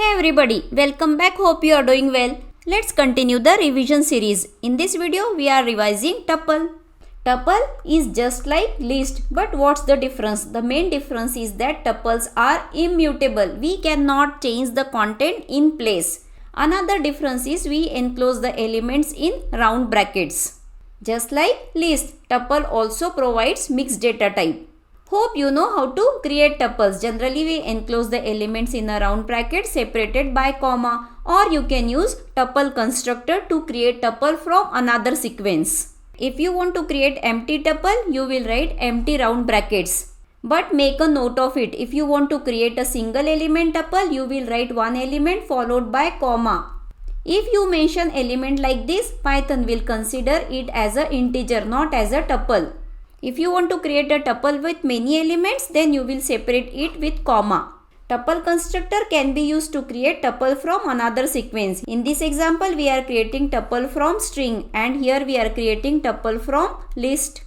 Hey everybody, welcome back. Hope you are doing well. Let's continue the revision series. In this video, we are revising tuple. Tuple is just like list, but what's the difference? The main difference is that tuples are immutable. We cannot change the content in place. Another difference is we enclose the elements in round brackets. Just like list, tuple also provides mixed data type. Hope you know how to create tuples. Generally, we enclose the elements in a round bracket separated by comma, or you can use tuple constructor to create tuple from another sequence. If you want to create empty tuple, you will write empty round brackets. But make a note of it. If you want to create a single element tuple, you will write one element followed by comma. If you mention element like this, Python will consider it as an integer, not as a tuple. If you want to create a tuple with many elements, then you will separate it with comma. Tuple constructor can be used to create tuple from another sequence. In this example, we are creating tuple from string, and here we are creating tuple from list.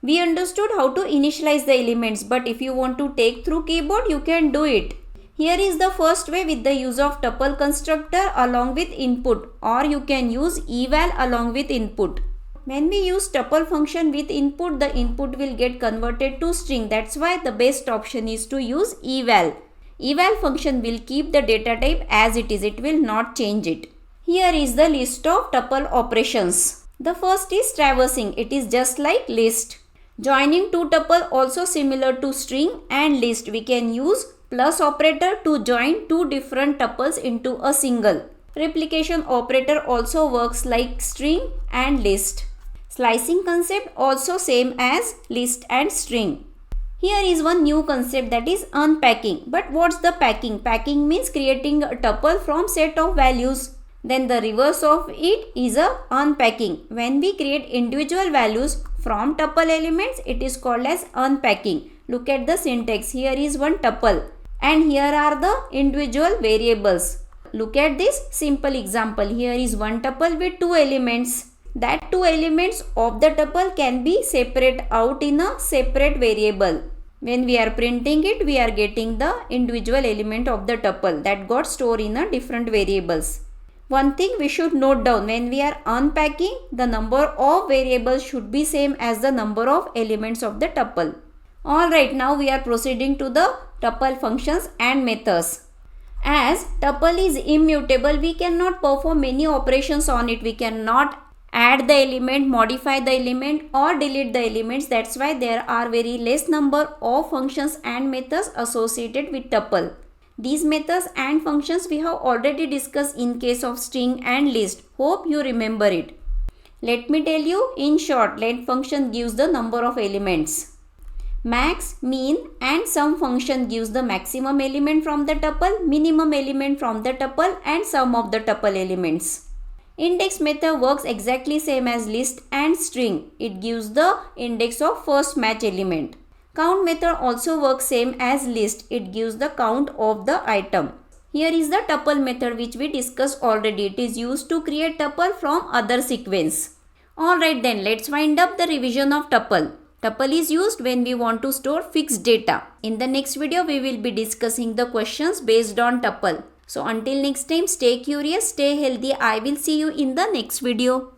We understood how to initialize the elements, but if you want to take through keyboard, you can do it. Here is the first way with the use of tuple constructor along with input, or you can use eval along with input. When we use tuple function with input, the input will get converted to string. That's why the best option is to use eval. Eval function will keep the data type as it is. It will not change it. Here is the list of tuple operations. The first is traversing. It is just like list. Joining two tuple also similar to string and list. We can use plus operator to join two different tuples into a single. Replication operator also works like string and list. Slicing concept also same as list and string. Here is one new concept, that is unpacking. But what's the packing? Packing means creating a tuple from set of values. Then the reverse of it is a unpacking. When we create individual values from tuple elements, it is called as unpacking. Look at the syntax. Here is one tuple and here are the individual variables. Look at this simple example. Here is one tuple with two elements. That two elements of the tuple can be separate out in a separate variable. When we are printing it, we are getting the individual element of the tuple that got stored in a different variables. One thing we should note down, when we are unpacking, the number of variables should be same as the number of elements of the tuple. Alright, now we are proceeding to the tuple functions and methods. As tuple is immutable, we cannot perform many operations on it. We cannot add the element, modify the element or delete the elements. That's why there are very less number of functions and methods associated with tuple. These methods and functions we have already discussed in case of string and list. Hope you remember it. Let me tell you in short, let function gives the number of elements. Max, mean and sum function gives the maximum element from the tuple, minimum element from the tuple and sum of the tuple elements. Index method works exactly same as list and string. It gives the index of first match element. Count method also works same as list. It gives the count of the item. Here is the tuple method which we discussed already. It is used to create tuple from other sequence. Alright then, let's wind up the revision of tuple. Tuple is used when we want to store fixed data. In the next video, we will be discussing the questions based on tuple. So until next time, stay curious, stay healthy. I will see you in the next video.